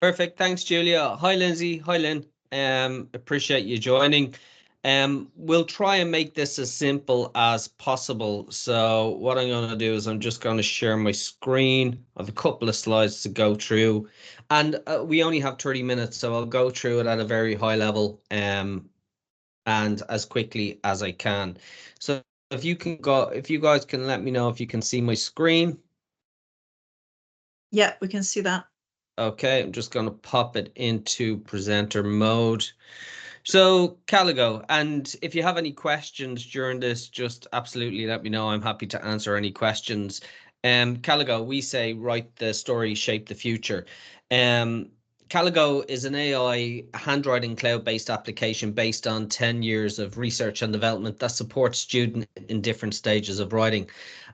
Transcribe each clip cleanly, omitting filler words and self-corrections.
Perfect. Thanks, Julia. Hi, Lindsay. Hi, Lynn. Appreciate you joining. We'll try and make this as simple as possible. So what I'm going to do is I'm just going to share my screen. I have a couple of slides to go through, and we only have 30 minutes, so I'll go through it at a very high level, and as quickly as I can. So if you guys can let me know if you can see my screen. Yeah, we can see that. Okay, I'm just going to pop it into presenter mode. So, Kaligo, and if you have any questions during this, just absolutely let me know. I'm happy to answer any questions. Kaligo, we say write the story, shape the future. Um, Kaligo is an AI handwriting cloud-based application based on 10 years of research and development that supports students in different stages of writing.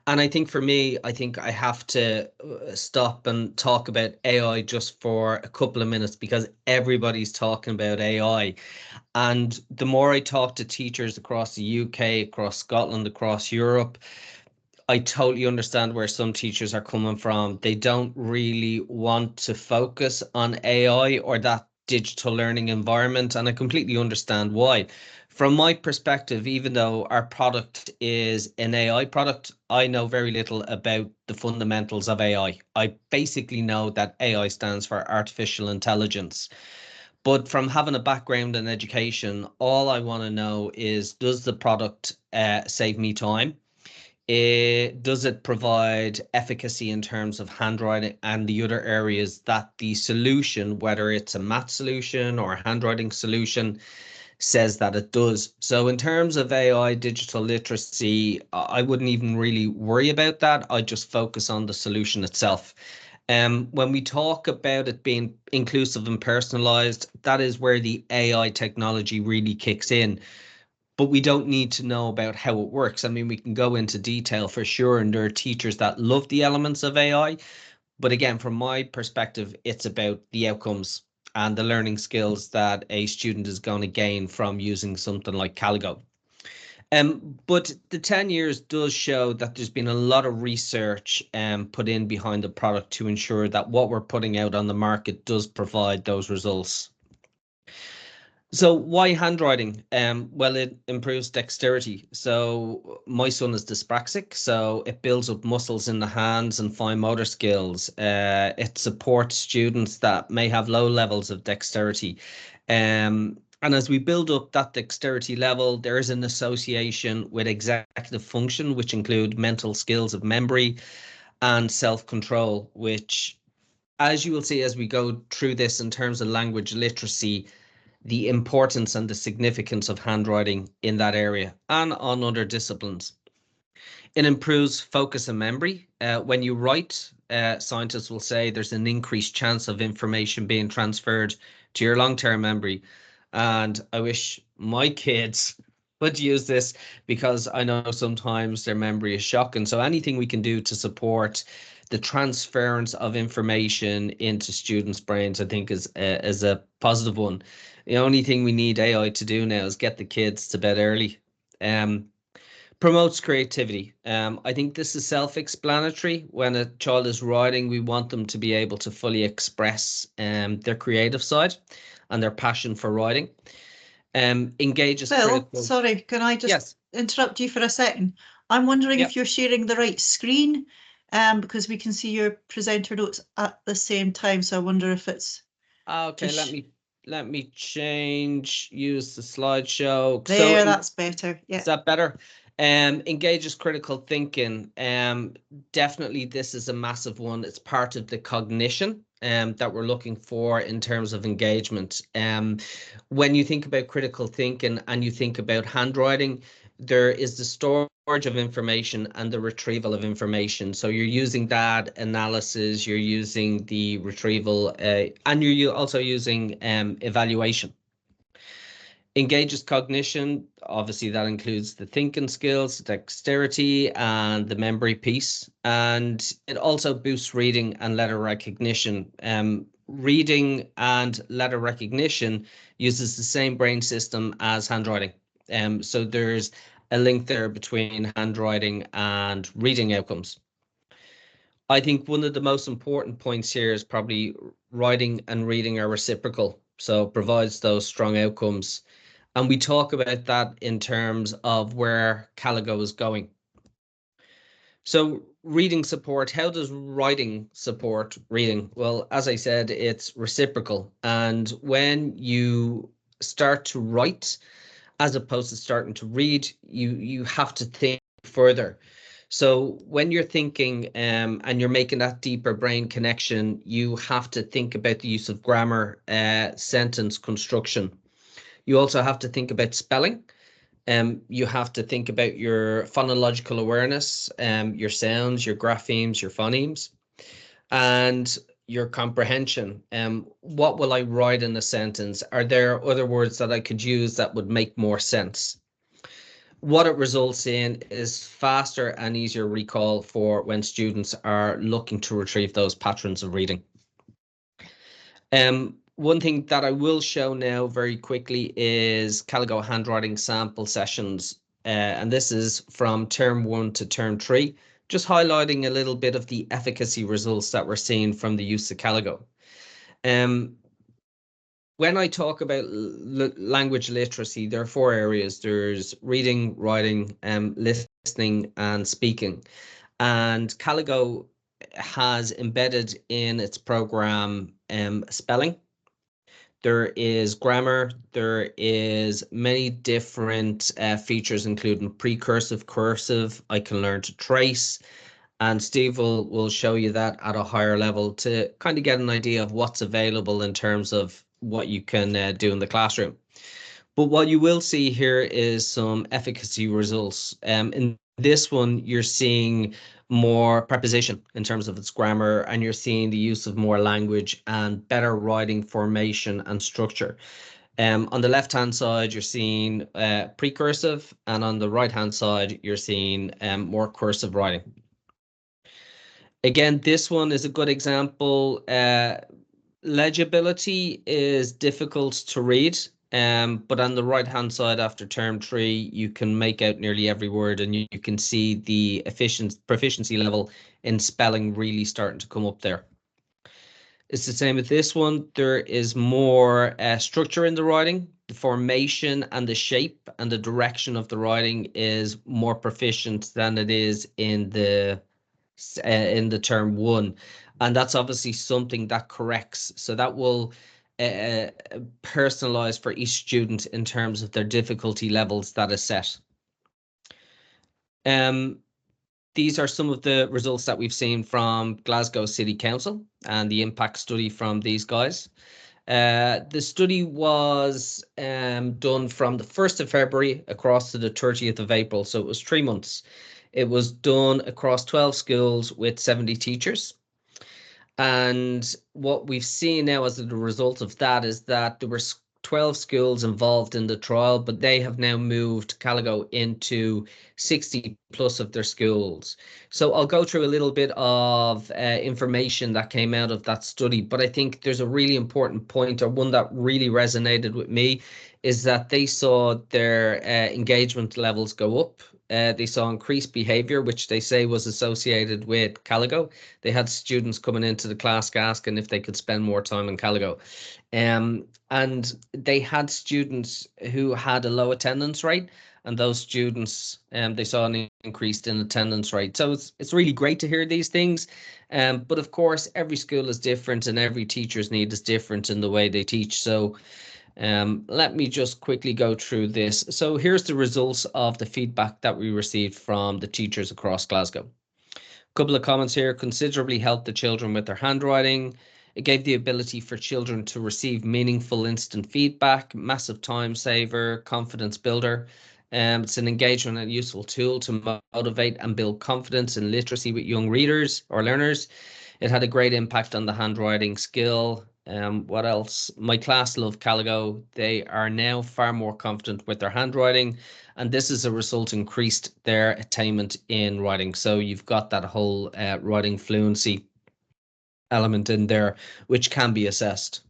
And I think for me, I think I have to stop and talk about AI just for a couple of minutes because everybody's talking about AI. And the more I talk to teachers across the UK, across Scotland, across Europe, I totally understand where some teachers are coming from. They don't really want to focus on AI or that digital learning environment, and I completely understand why. From my perspective, even though our product is an AI product, I know very little about the fundamentals of AI. I basically know that AI stands for artificial intelligence. But from having a background in education, all I want to know is, does the product save me time? Does it provide efficacy in terms of handwriting and the other areas that the solution, whether it's a math solution or a handwriting solution, says that it does? So in terms of AI digital literacy, I wouldn't even really worry about that. I just focus on the solution itself. When we talk about it being inclusive and personalized, that is where the AI technology really kicks in. But we don't need to know about how it works. I mean, we can go into detail for sure, and there are teachers that love the elements of AI. But again, from my perspective, it's about the outcomes and the learning skills that a student is going to gain from using something like Caligo. But the 10 years does show that there's been a lot of research put in behind the product to ensure that what we're putting out on the market does provide those results. So why handwriting? Well, it improves dexterity. So my son is dyspraxic, so it builds up muscles in the hands and fine motor skills. It supports students that may have low levels of dexterity. And as we build up that dexterity level, there is an association with executive function, which include mental skills of memory and self-control, which, as you will see as we go through this in terms of language literacy, the importance and the significance of handwriting in that area and on other disciplines. It improves focus and memory. When you write, scientists will say there's an increased chance of information being transferred to your long-term memory. And I wish my kids would use this because I know sometimes their memory is shocking. So anything we can do to support the transference of information into students' brains, I think is a positive one. The only thing we need AI to do now is get the kids to bed early. Um, Promotes creativity. I think this is self-explanatory. When a child is writing, we want them to be able to fully express their creative side and their passion for writing. Engages Phil, critical. sorry, can I just Yes. interrupt you for a second? I'm wondering Yep. if you're sharing the right screen, because we can see your presenter notes at the same time. So I wonder if it's Okay, just let me change, use the slideshow. there. That's better. Is Yeah. that better? Engages critical thinking. Definitely this is a massive one. It's part of the cognition that we're looking for in terms of engagement. When you think about critical thinking and you think about handwriting, there is the storage of information and the retrieval of information. So you're using that analysis, you're using the retrieval, and you're also using evaluation. Engages cognition. Obviously, that includes the thinking skills, dexterity, and the memory piece. And it also boosts reading and letter recognition. Reading and letter recognition uses the same brain system as handwriting. So there's a link there between handwriting and reading outcomes. I think one of the most important points here is probably writing and reading are reciprocal, so provides those strong outcomes. And we talk about that in terms of where Kaligo is going. So reading support, how does writing support reading? Well, as I said, it's reciprocal. And when you start to write, as opposed to starting to read, you have to think further. So when you're thinking and you're making that deeper brain connection, you have to think about the use of grammar, sentence construction. You also have to think about spelling. You have to think about your phonological awareness, your sounds, your graphemes, your phonemes, and your comprehension. What will I write in a sentence? Are there other words that I could use that would make more sense? What it results in is faster and easier recall for when students are looking to retrieve those patterns of reading. One thing that I will show now very quickly is Kaligo handwriting sample sessions. And this is from term 1 to term 3, just highlighting a little bit of the efficacy results that we're seeing from the use of Kaligo. When I talk about language literacy, there are 4 areas. There's reading, writing, listening, and speaking. And Kaligo has embedded in its program spelling. There is grammar. There is many different features, including precursive, cursive. I can learn to trace. And Steve will show you that at a higher level to kind of get an idea of what's available in terms of what you can do in the classroom. But what you will see here is some efficacy results. In this one, you're seeing more preposition in terms of its grammar, and you're seeing the use of more language and better writing formation and structure. On the left-hand side, you're seeing precursive, and on the right-hand side, you're seeing more cursive writing. Again, this one is a good example. Legibility is difficult to read, but on the right-hand side after term 3, you can make out nearly every word, and you can see the proficiency level in spelling really starting to come up there. It's the same with this one. There is more structure in the writing. The formation and the shape and the direction of the writing is more proficient than it is in the term 1, and that's obviously something that corrects. So that will personalize for each student in terms of their difficulty levels that is set. These are some of the results that we've seen from Glasgow City Council and the impact study from these guys. The study was done from the 1st of February across to the 30th of April, so it was 3 months. It was done across 12 schools with 70 teachers. And what we've seen now as a result of that is that there were 12 schools involved in the trial, but they have now moved Kaligo into 60 plus of their schools. So I'll go through a little bit of information that came out of that study, but I think there's a really important point, or one that really resonated with me, is that they saw their engagement levels go up. They saw increased behavior, which they say was associated with Kaligo. They had students coming into the class asking if they could spend more time in Kaligo. And they had students who had a low attendance rate, and those students, they saw an increase in attendance rate. So it's really great to hear these things. But of course, every school is different and every teacher's need is different in the way they teach. So let me just quickly go through this. So here's the results of the feedback that we received from the teachers across Glasgow. A couple of comments here. Considerably helped the children with their handwriting. It gave the ability for children to receive meaningful instant feedback, massive time saver, confidence builder. It's an engagement and useful tool to motivate and build confidence in literacy with young readers or learners. It had a great impact on the handwriting skill. What else? My class love Kaligo. They are now far more confident with their handwriting, and this as a result increased their attainment in writing. So you've got that whole writing fluency element in there, which can be assessed.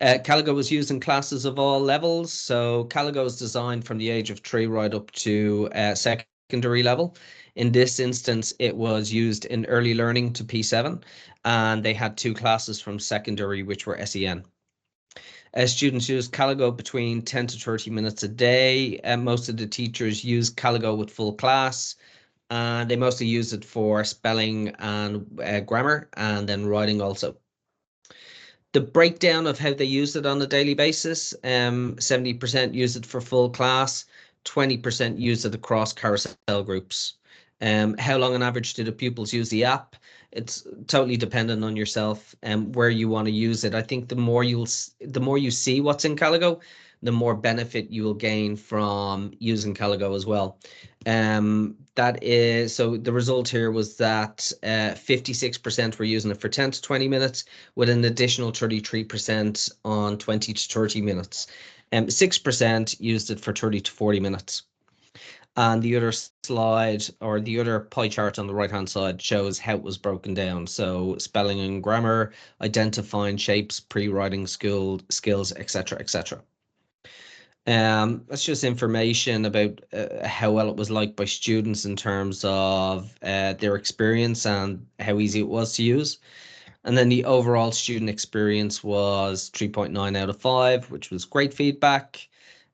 Kaligo was used in classes of all levels. So Kaligo is designed from the age of 3 right up to secondary level. In this instance, it was used in early learning to P7, and they had 2 classes from secondary, which were SEN. Students use Kaligo between 10 to 30 minutes a day, and most of the teachers use Kaligo with full class, and they mostly use it for spelling and grammar, and then writing also. The breakdown of how they use it on a daily basis, 70% use it for full class, 20% use it across carousel groups. How long on average do the pupils use the app? It's totally dependent on yourself and where you want to use it. I think the more you see what's in Kaligo, the more benefit you will gain from using Kaligo as well. That is, so the result here was that 56% were using it for 10 to 20 minutes, with an additional 33% on 20 to 30 minutes. 6% used it for 30 to 40 minutes. And the other slide, or the other pie chart on the right hand side, shows how it was broken down. So spelling and grammar, identifying shapes, pre-writing skills, etc., etc. That's just information about how well it was liked by students in terms of their experience and how easy it was to use. And then the overall student experience was 3.9 out of 5, which was great feedback.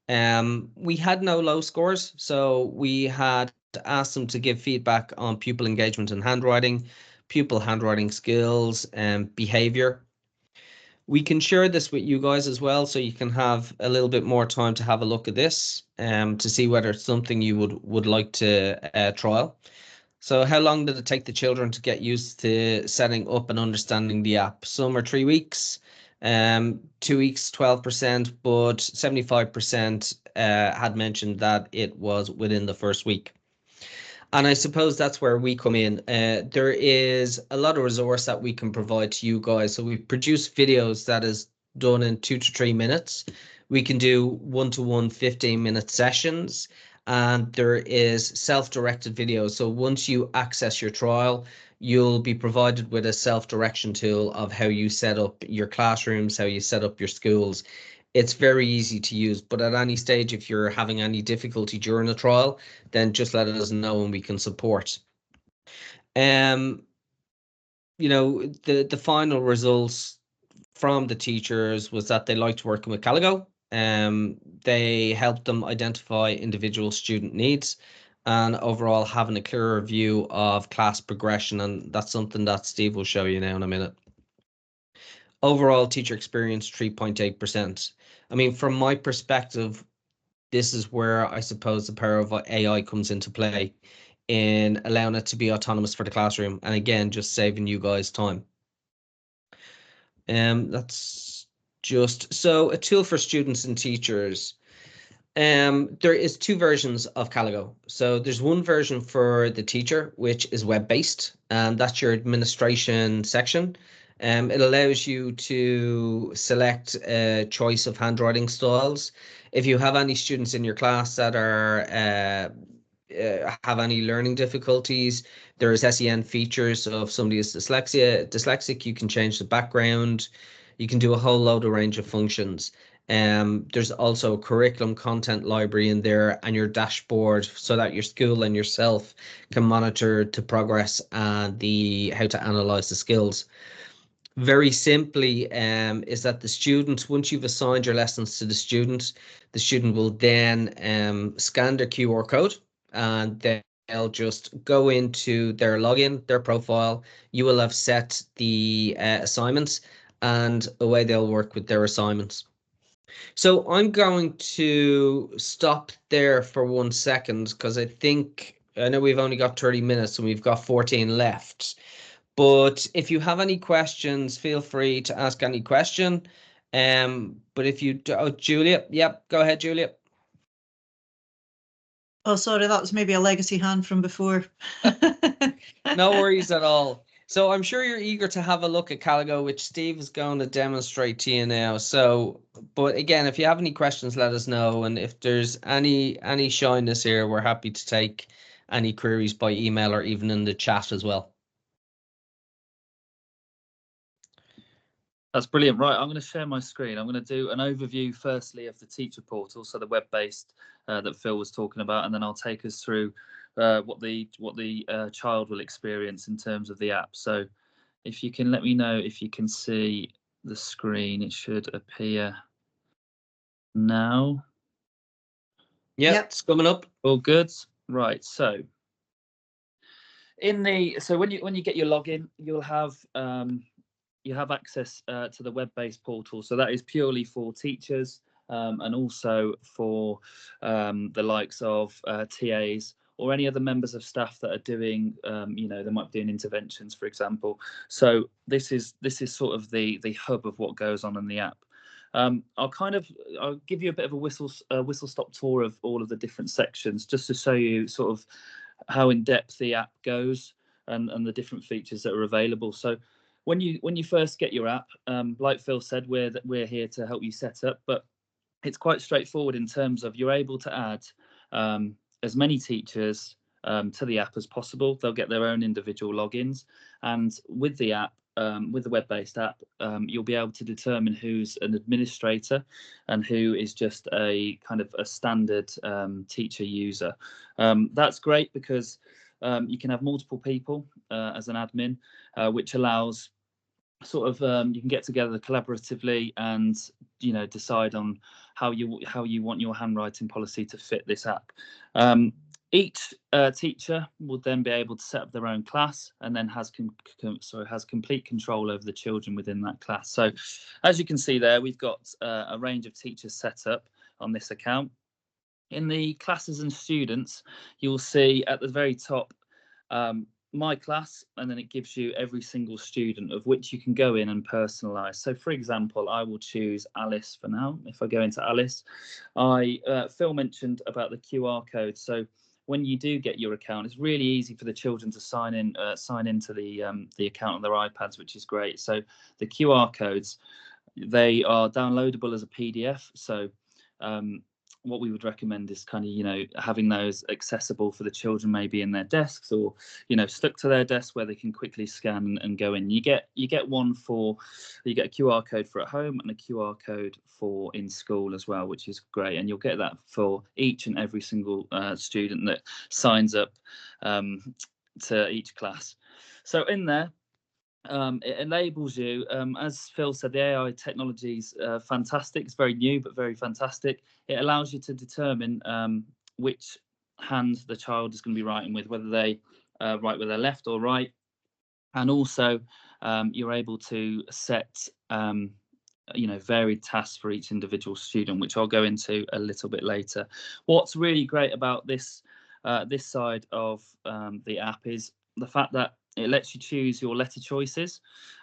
We had no low scores, so we had asked them to give feedback on pupil engagement and handwriting, pupil handwriting skills, and behavior. We can share this with you guys as well, so you can have a little bit more time to have a look at this, to see whether it's something you would like to trial. So how long did it take the children to get used to setting up and understanding the app? Some are 3 weeks, 2 weeks, 12%, but 75% had mentioned that it was within the first week. And I suppose that's where we come in. There is a lot of resource that we can provide to you guys. So we produce videos that is done in 2 to 3 minutes. We can do one-to-one 15-minute sessions, and there is self-directed videos. So once you access your trial, you'll be provided with a self-direction tool of how you set up your classrooms, how you set up your schools. It's very easy to use, but at any stage, if you're having any difficulty during the trial, then just let us know and we can support. The final results from the teachers was that they liked working with Kaligo. They helped them identify individual student needs and overall having a clearer view of class progression, and that's something that Steve will show you now in a minute. Overall teacher experience 3.8%. I mean, from my perspective, this is where I suppose the power of AI comes into play in allowing it to be autonomous for the classroom, and again, just saving you guys time. That's just so a tool for students and teachers. There is 2 versions of Kaligo. So there's one version for the teacher, which is web-based, and that's your administration section. It allows you to select a choice of handwriting styles. If you have any students in your class that are have any learning difficulties, there is SEN features. So if somebody is dyslexic, you can change the background. You can do a whole load of range of functions. There's also a curriculum content library in there and your dashboard, so that your school and yourself can monitor the progress and how to analyze the skills. Very simply, is that the student, once you've assigned your lessons to the student will then scan their QR code, and they'll just go into their login, their profile. You will have set the assignments, and away they'll work with their assignments. So I'm going to stop there for 1 second, because I know we've only got 30 minutes and we've got 14 left. But if you have any questions, feel free to ask any question. But if you Julia, yep, go ahead, Julia. Oh, sorry, that was maybe a legacy hand from before. No worries at all. So I'm sure you're eager to have a look at Kaligo, which Steve is going to demonstrate to you now. So, but again, if you have any questions, let us know. And if there's any shyness here, we're happy to take any queries by email or even in the chat as well. That's brilliant. Right, I'm going to share my screen. I'm going to do an overview firstly of the teacher portal, so the web-based that Phil was talking about, and then I'll take us through what the child will experience in terms of the app. So if you can let me know if you can see the screen, it should appear now. Yep, it's coming up. All good. Right. So when you get your login, you'll have access to the web-based portal. So that is purely for teachers and also for the likes of TAs or any other members of staff that are doing, they might be doing interventions, for example. So this is sort of the hub of what goes on in the app. I'll give you a bit of a whistle-stop tour of all of the different sections, just to show you sort of how in depth the app goes and the different features that are available. So when you first get your app, like Phil said, we're here to help you set up, but it's quite straightforward in terms of you're able to add as many teachers to the app as possible. They'll get their own individual logins, and with the app, with the web-based app, you'll be able to determine who's an administrator and who is just a kind of a standard teacher user. That's great because you can have multiple people as an admin, which allows sort of you can get together collaboratively and decide on how you want your handwriting policy to fit this app. Each teacher will then be able to set up their own class and then has complete control over the children within that class. So as you can see there, we've got a range of teachers set up on this account. In the classes and students, you'll see at the very top my class, and then it gives you every single student of which you can go in and personalize. So for example, I will choose Alice for now. If I go into Alice, Phil mentioned about the QR code. So when you do get your account, it's really easy for the children to sign into the account on their iPads, which is great. So the QR codes, they are downloadable as a PDF. So what we would recommend is kind of having those accessible for the children, maybe in their desks or stuck to their desk where they can quickly scan and go in. You get a QR code for at home and a QR code for in school as well, which is great, and you'll get that for each and every single student that signs up to each class. So in there, it enables you, as Phil said, the AI technology is fantastic. It's very new, but very fantastic. It allows you to determine which hand the child is going to be writing with, whether they write with their left or right. And also, you're able to set, varied tasks for each individual student, which I'll go into a little bit later. What's really great about this side of the app is the fact that it lets you choose your letter choices.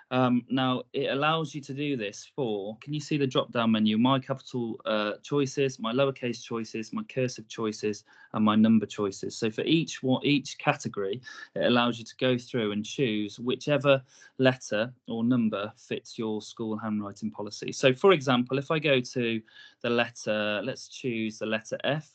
Now, it allows you to do this for, can you see the drop-down menu? My capital choices, my lowercase choices, my cursive choices, and my number choices. So for each category, it allows you to go through and choose whichever letter or number fits your school handwriting policy. So for example, if I go to the letter, let's choose the letter F.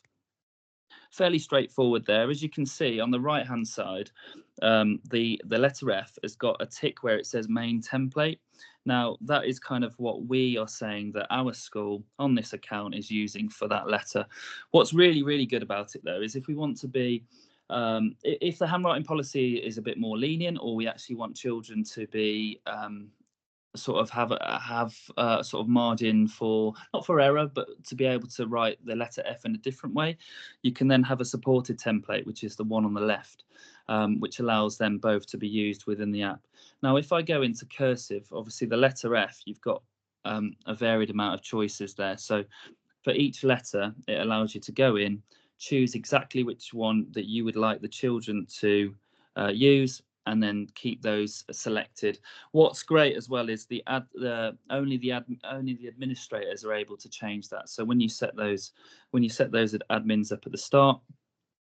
Fairly straightforward there. As you can see on the right hand side, the letter F has got a tick where it says main template. Now that is kind of what we are saying that our school on this account is using for that letter. What's really, really good about it though is if we want to be if the handwriting policy is a bit more lenient, or we actually want children to be sort of have sort of margin for, not for error, but to be able to write the letter F in a different way, you can then have a supported template, which is the one on the left, which allows them both to be used within the app. Now, if I go into cursive, obviously the letter F, you've got a varied amount of choices there. So for each letter, it allows you to go in, choose exactly which one that you would like the children to use, and then keep those selected. What's great as well is only the administrators are able to change that. So when you set those admins up at the start,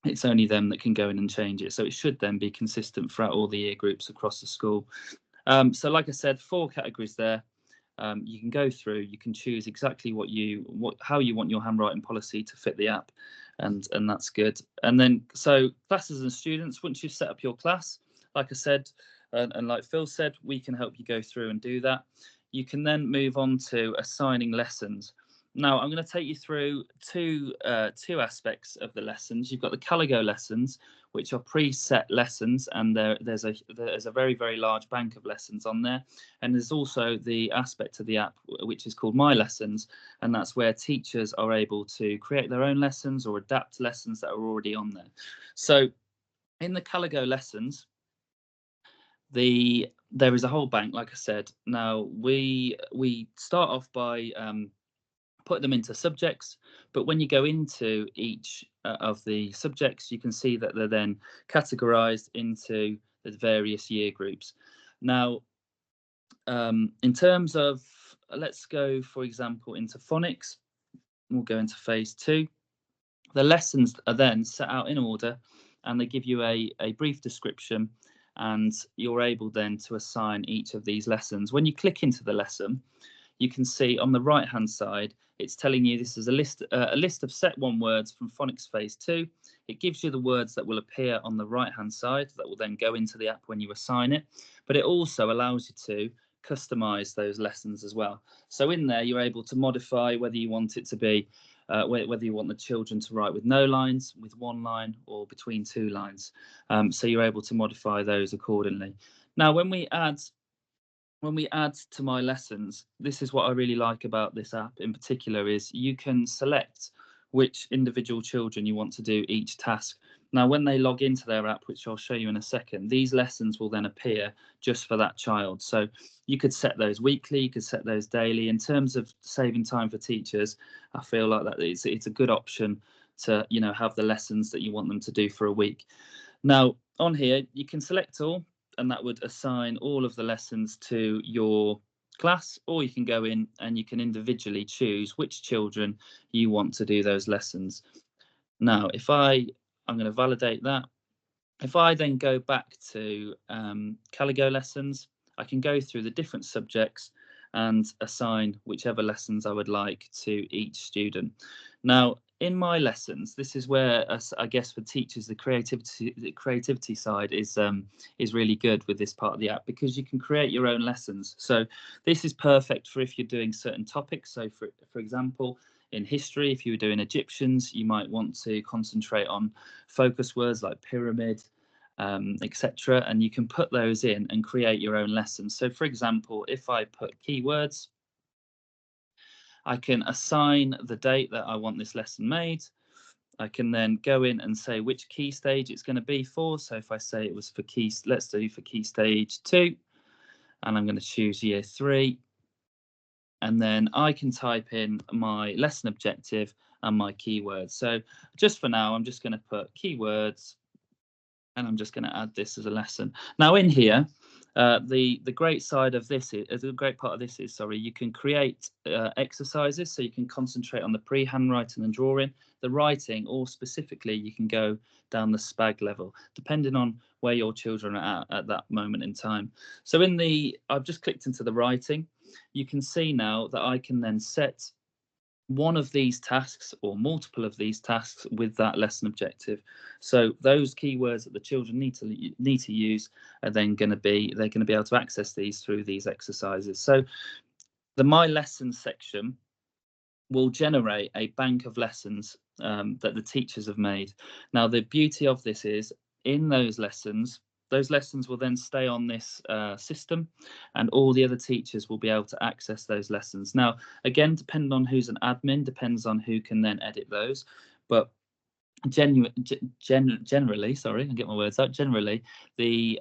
it's only them that can go in and change it. So it should then be consistent throughout all the year groups across the school. So like I said, 4 categories there. You can go through, you can choose exactly how you want your handwriting policy to fit the app, and that's good. And then so classes and students, once you've set up your class, like I said, and like Phil said, we can help you go through and do that. You can then move on to assigning lessons. Now, I'm going to take you through two aspects of the lessons. You've got the Kaligo lessons, which are preset lessons, and there's a very, very large bank of lessons on there. And there's also the aspect of the app which is called My Lessons, and that's where teachers are able to create their own lessons or adapt lessons that are already on there. So in the Kaligo lessons, there is a whole bank, like I said. Now we start off by put them into subjects, but when you go into each of the subjects, you can see that they're then categorized into the various year groups. Now, in terms of, let's go, for example, into phonics. We'll go into phase 2. The lessons are then set out in order, and they give you a brief description, and you're able then to assign each of these lessons. When you click into the lesson, you can see on the right hand side, it's telling you this is a list of set 1 words from phonics phase 2. It gives you the words that will appear on the right hand side that will then go into the app when you assign it, but it also allows you to customize those lessons as well. So in there, you're able to modify whether you want it to be whether you want the children to write with no lines, with 1 line, or between 2 lines. So you're able to modify those accordingly. Now, when we add to My Lessons, this is what I really like about this app in particular, is you can select which individual children you want to do each task. Now, when they log into their app, which I'll show you in a second, these lessons will then appear just for that child. So you could set those weekly, you could set those daily. In terms of saving time for teachers, I feel like that it's a good option to, you know, have the lessons that you want them to do for a week. Now, on here, you can select all, and that would assign all of the lessons to your class, or you can go in and you can individually choose which children you want to do those lessons. Now, if I'm going to validate that. If I then go back to Kaligo lessons, I can go through the different subjects and assign whichever lessons I would like to each student. Now, in My Lessons, this is where, I guess, for teachers, the creativity side is really good with this part of the app, because you can create your own lessons. So this is perfect for if you're doing certain topics. So for example, in history, if you were doing Egyptians, you might want to concentrate on focus words like pyramid, etc. And you can put those in and create your own lessons. So for example, if I put keywords, I can assign the date that I want this lesson made. I can then go in and say which key stage it's going to be for. So if I say it was for let's do for key stage 2, and I'm going to choose year 3. And then I can type in my lesson objective and my keywords. So just for now, I'm just going to put keywords, and I'm just going to add this as a lesson. Now in here, the great side of this is, the great part of this is, sorry, you can create exercises, so you can concentrate on the pre-handwriting and drawing, the writing, or specifically you can go down the SPAG level, depending on where your children are at that moment in time. So I've just clicked into the writing. You can see now that I can then set one of these tasks or multiple of these tasks with that lesson objective. So those keywords that the children need to use are then going to be able to access these through these exercises. So the My Lessons section will generate a bank of lessons that the teachers have made. Now, the beauty of this is, in those lessons will then stay on this system, and all the other teachers will be able to access those lessons. Now, again, depending on who's an admin, depends on who can then edit those. But generally, sorry, I'll get my words out. Generally, the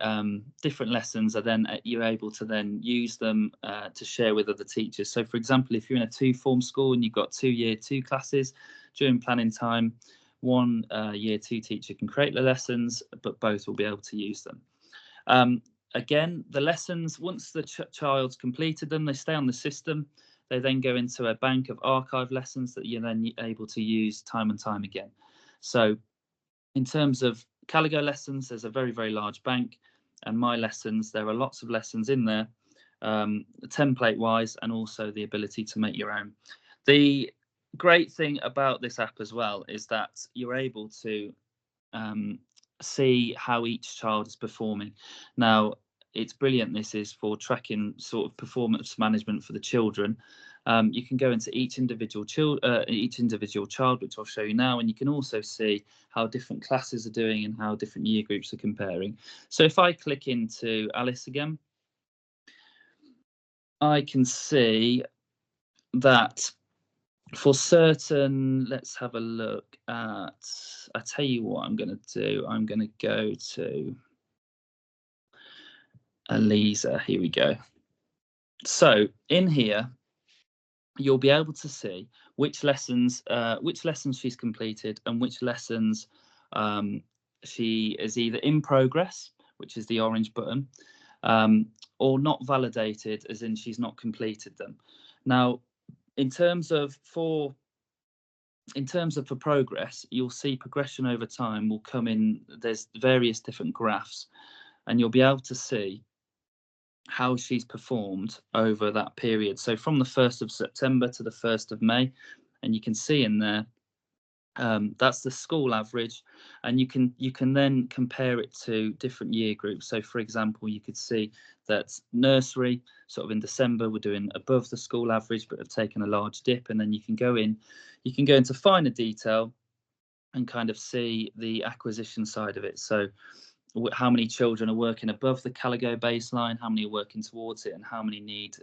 different lessons are then you're able to then use them to share with other teachers. So, for example, if you're in a 2-form school and you've got 2 year 2 classes, during planning time, one year 2 teacher can create the lessons, but both will be able to use them. Again, the lessons, once the child's completed them, they stay on the system. They then go into a bank of archive lessons that you're then able to use time and time again. So in terms of Kaligo lessons, there's a very, very large bank, and My Lessons, there are lots of lessons in there, template wise, and also the ability to make your own. The great thing about this app as well is that you're able to see how each child is performing. Now, it's brilliant. This is for tracking sort of performance management for the children. You can go into each individual child, which I'll show you now, and you can also see how different classes are doing and how different year groups are comparing. So if I click into Alice again, I can see that for certain, let's have a look at, I tell you what I'm going to do. I'm going to go to Elisa. Here we go. So in here, you'll be able to see which lessons she's completed and which lessons she is either in progress, which is the orange button, or not validated, as in she's not completed them. Now, in terms of for progress, you'll see progression over time will come in. There's various different graphs, and you'll be able to see how she's performed over that period. So from the 1st of September to the 1st of May, and you can see in there, that's the school average, and you can then compare it to different year groups. So for example, you could see that nursery sort of in December we're doing above the school average but have taken a large dip, and then you can go into finer detail and kind of see the acquisition side of it. So how many children are working above the Kaligo baseline, how many are working towards it, and how many need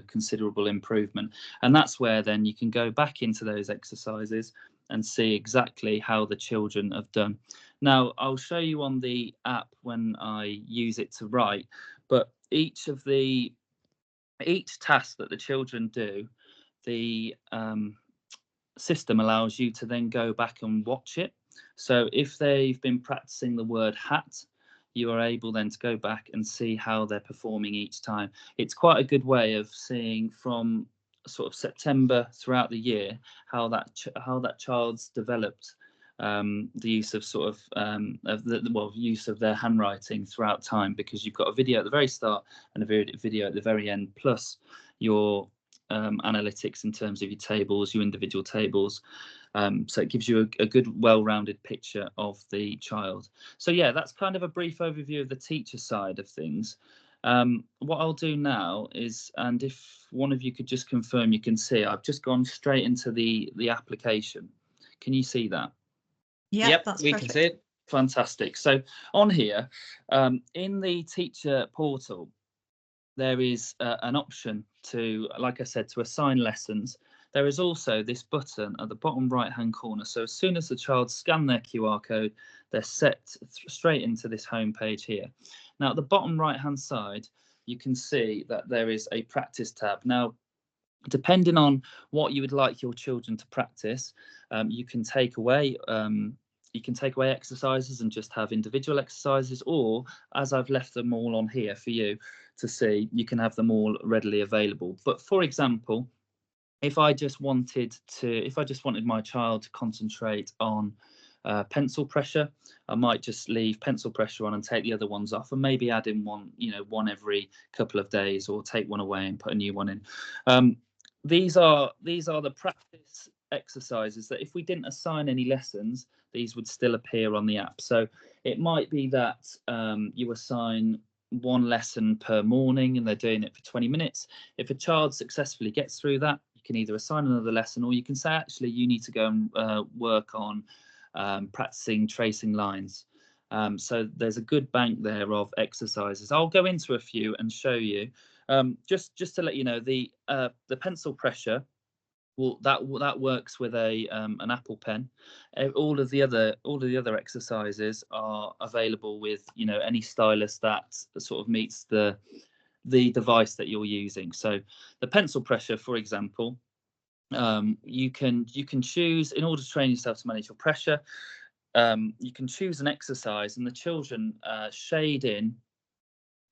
considerable improvement. And that's where then you can go back into those exercises and see exactly how the children have done. Now, I'll show you on the app when I use it to write, but each task that the children do, the system allows you to then go back and watch it. So if they've been practicing the word hat, you are able then to go back and see how they're performing each time. It's quite a good way of seeing from sort of September throughout the year how that child's developed the use of use of their handwriting throughout time, because you've got a video at the very start and a video at the very end, plus your analytics in terms of your tables, your individual tables. So it gives you a good, well-rounded picture of the child. So yeah, that's kind of a brief overview of the teacher side of things. What I'll do now is, and if one of you could just confirm you can see, I've just gone straight into the application. Can you see that? Yeah, yep, that's we perfect. can see it. Fantastic. So on here, in the teacher portal, there is an option to, like I said, to assign lessons. There is also this button at the bottom right hand corner. So as soon as the child scan their QR code, they're set straight into this home page here. Now at the bottom right hand side, you can see that there is a practice tab. Now, depending on what you would like your children to practice, you can take away exercises and just have individual exercises, or as I've left them all on here for you to see, you can have them all readily available. But for example, if I just wanted my child to concentrate on pencil pressure, I might just leave pencil pressure on and take the other ones off, and maybe add in one every couple of days, or take one away and put a new one in. These are the practice exercises that if we didn't assign any lessons, these would still appear on the app. So it might be that you assign one lesson per morning and they're doing it for 20 minutes. If a child successfully gets through that, you can either assign another lesson, or you can say, actually, you need to go and work on practicing tracing lines. So there's a good bank there of exercises. I'll go into a few and show you. Just to let you know, the pencil pressure, well, that works with an Apple Pen. All of the other exercises are available with any stylus that sort of meets the device that you're using. So the pencil pressure, for example, you can choose, in order to train yourself to manage your pressure, you can choose an exercise, and the children shade in.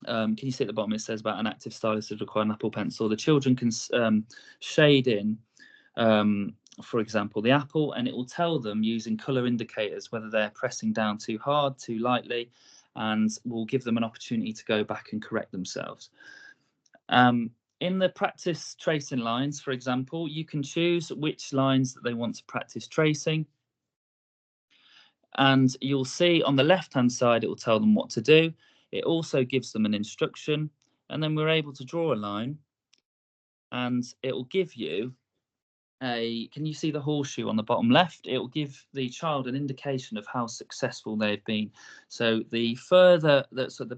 Can you see at the bottom it says about an active stylus would require an Apple Pencil? The children can shade in, for example, the apple, and it will tell them using colour indicators whether they're pressing down too hard, too lightly, and will give them an opportunity to go back and correct themselves. In the practice tracing lines, for example, you can choose which lines that they want to practice tracing. And you'll see on the left-hand side, it will tell them what to do. It also gives them an instruction, and then we're able to draw a line and it will give you can you see the horseshoe on the bottom left? It will give the child an indication of how successful they've been. So the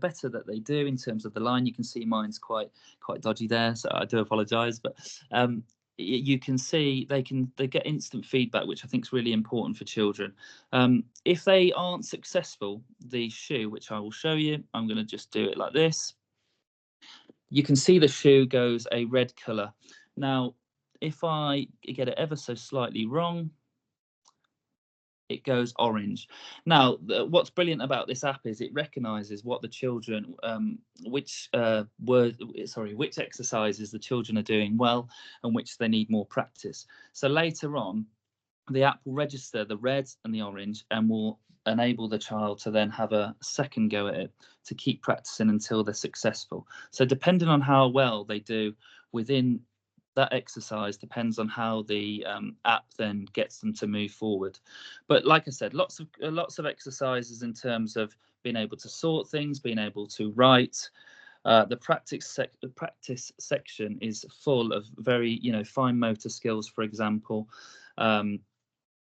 better that they do in terms of the line. You can see mine's quite dodgy there, so I do apologize, but you can see they get instant feedback, which I think is really important for children. If they aren't successful, the shoe, which I will show you, I'm going to just do it like this. You can see the shoe goes a red color. Now, if I get it ever so slightly wrong, it goes orange. Now, what's brilliant about this app is it recognizes what the children, which exercises the children are doing well and which they need more practice. So later on, the app will register the red and the orange and will enable the child to then have a second go at it to keep practicing until they're successful. So depending on how well they do within that exercise depends on how the app then gets them to move forward. But like I said, lots of exercises in terms of being able to sort things, being able to write. The practice section is full of very fine motor skills, for example,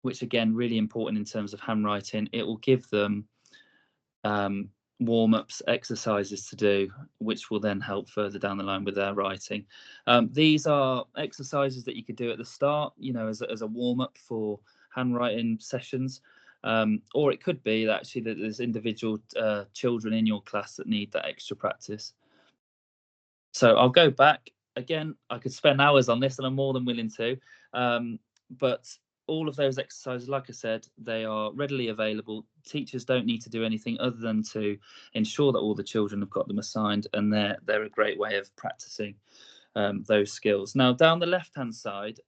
which again really important in terms of handwriting. It will give them warm-ups, exercises to do, which will then help further down the line with their writing. These are exercises that you could do at the start, as a warm-up for handwriting sessions, or it could be that actually that there's individual children in your class that need that extra practice. So I'll go back again. I could spend hours on this, and I'm more than willing to, but all of those exercises, like I said, they are readily available. Teachers don't need to do anything other than to ensure that all the children have got them assigned, and they're a great way of practicing those skills. Now, down the left-hand side,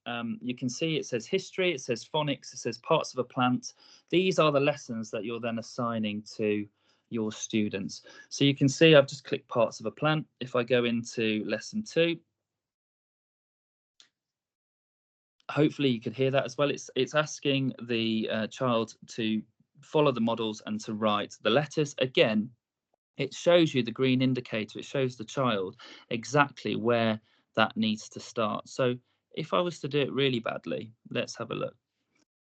you can see it says history, it says phonics, it says parts of a plant. These are the lessons that you're then assigning to your students. So you can see I've just clicked parts of a plant. If I go into lesson 2, hopefully you could hear that as well. It's asking the child to follow the models and to write the letters. Again, it shows you the green indicator. It shows the child exactly where that needs to start. So if I was to do it really badly, let's have a look.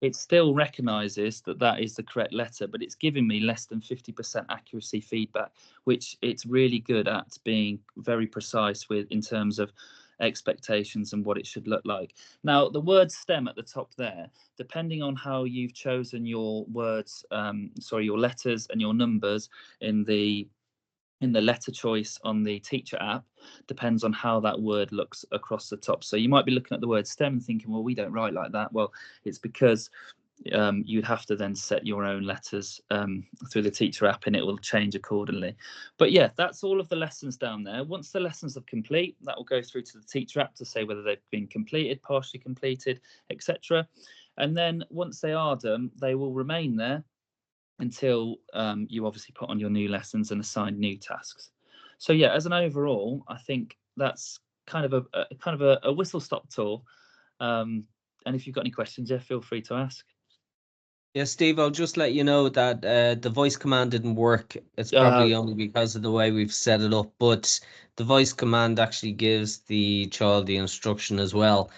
It still recognizes that that is the correct letter, but it's giving me less than 50% accuracy feedback, which it's really good at being very precise with in terms of expectations and what it should look like. Now, the word STEM at the top there, depending on how you've chosen your words, your letters and your numbers in the letter choice on the teacher app, depends on how that word looks across the top. So you might be looking at the word STEM and thinking, well, we don't write like that. Well, it's because you'd have to then set your own letters through the teacher app, and it will change accordingly. But yeah, that's all of the lessons down there. Once the lessons are complete, that will go through to the teacher app to say whether they've been completed, partially completed, etc. And then once they are done, they will remain there until you obviously put on your new lessons and assign new tasks. So yeah, as an overall, I think that's kind of a whistle-stop tour. And if you've got any questions, yeah, feel free to ask. Yeah, Steve, I'll just let you know that the voice command didn't work. It's probably only because of the way we've set it up, but the voice command actually gives the child the instruction as well.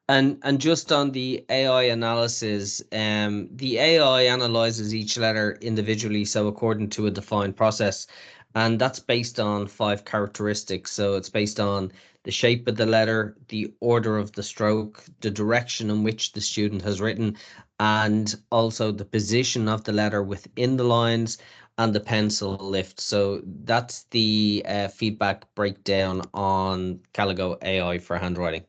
And just on the AI analysis, the AI analyzes each letter individually, so according to a defined process, and that's based on 5 characteristics. So it's based on the shape of the letter, the order of the stroke, the direction in which the student has written, and also the position of the letter within the lines and the pencil lift. So that's the feedback breakdown on Kaligo AI for handwriting.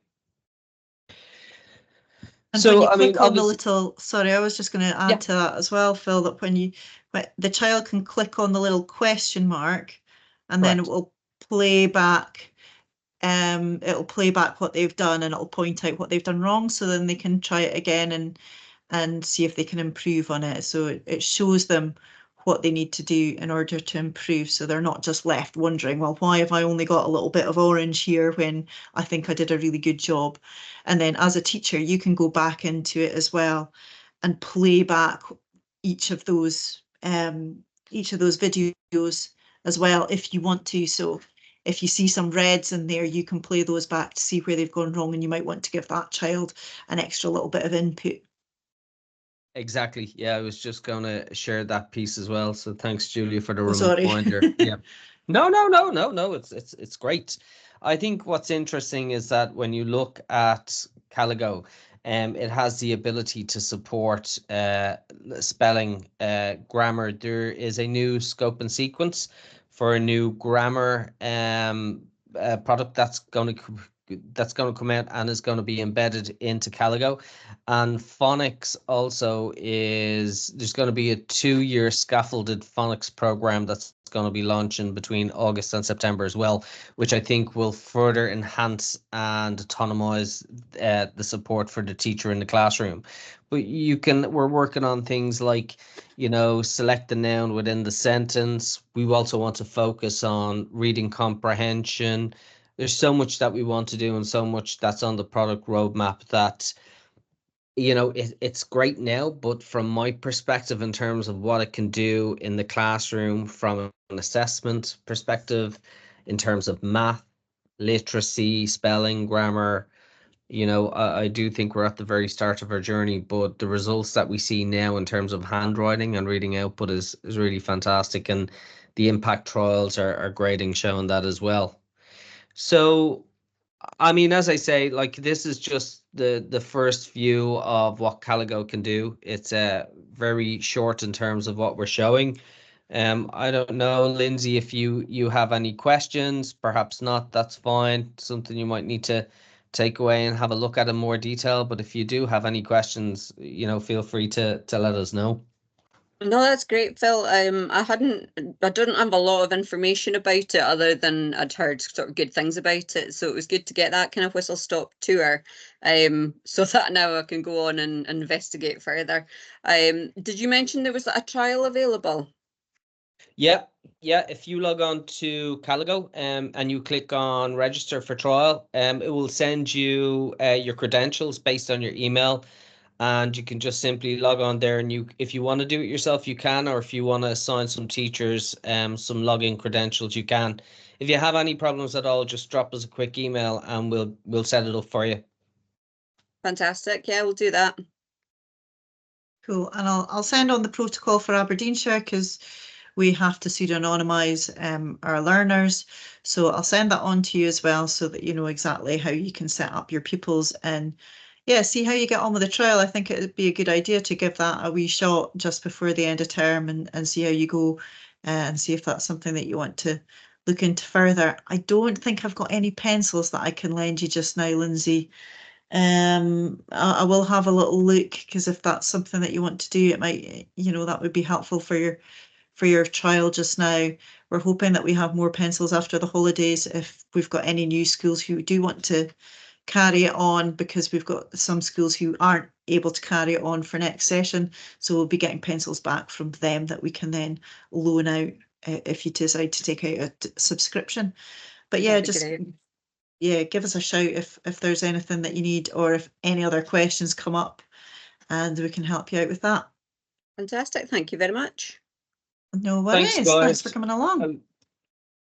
And So, when you I mean, click on the obviously, little, sorry, I was just going to add to that as well, Phil, that when the child can click on the little question mark, and then it will play back. It'll play back what they've done, and it'll point out what they've done wrong, so then they can try it again and see if they can improve on it. So it shows them what they need to do in order to improve, so they're not just left wondering, well, why have I only got a little bit of orange here when I think I did a really good job? And then as a teacher, you can go back into it as well and play back each of those videos as well if you want to. So if you see some reds in there, you can play those back to see where they've gone wrong, and you might want to give that child an extra little bit of input. Exactly. Yeah, I was just going to share that piece as well. So thanks, Julia, for the Sorry. reminder. Yeah. No. It's great. I think what's interesting is that when you look at Kaligo, it has the ability to support spelling, grammar. There is a new scope and sequence for a new grammar product that's going to come out and is going to be embedded into Kaligo. And phonics also there's going to be a 2-year scaffolded phonics program that's going to be launching between August and September as well, which I think will further enhance and autonomize the support for the teacher in the classroom. But we're working on things like, select the noun within the sentence. We also want to focus on reading comprehension. There's so much that we want to do and so much that's on the product roadmap that it's great now, but from my perspective, in terms of what it can do in the classroom from an assessment perspective, in terms of math, literacy, spelling, grammar, I do think we're at the very start of our journey, but the results that we see now in terms of handwriting and reading output is really fantastic. And the impact trials are grading showing that as well. So, I mean, as I say, like, this is just the first view of what Kaligo can do. It's very short in terms of what we're showing. I don't know, Lindsay, if you have any questions. Perhaps not, that's fine. Something you might need to take away and have a look at in more detail. But if you do have any questions, feel free to let us know. No, that's great, Phil. I didn't have a lot of information about it other than I'd heard sort of good things about it. So it was good to get that kind of whistle-stop tour, so that now I can go on and investigate further. Did you mention there was a trial available? Yeah. If you log on to Kaligo and you click on register for trial, it will send you your credentials based on your email. And you can just simply log on there, and if you want to do it yourself, you can, or if you want to assign some teachers some login credentials, you can. If you have any problems at all, just drop us a quick email and we'll set it up for you. Fantastic. Yeah, we'll do that. Cool. And I'll send on the protocol for Aberdeenshire, because we have to pseudonymize our learners. So I'll send that on to you as well, so that you know exactly how you can set up your pupils and see how you get on with the trial. I think it would be a good idea to give that a wee shot just before the end of term and see how you go, and see if that's something that you want to look into further. I don't think I've got any pencils that I can lend you just now, Lindsay. I will have a little look, because if that's something that you want to do, it might, that would be helpful for your child just now. We're hoping that we have more pencils after the holidays if we've got any new schools who do want to carry it on, because we've got some schools who aren't able to carry it on for next session. So we'll be getting pencils back from them that we can then loan out if you decide to take out a subscription. But give us a shout if there's anything that you need, or if any other questions come up, and we can help you out with that. Fantastic. Thank you very much. No worries. Thanks for coming along.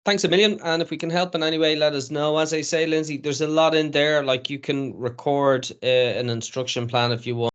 Thanks a million. And if we can help in any way, let us know. As I say, Lindsay, there's a lot in there. Like, you can record an instruction plan if you want.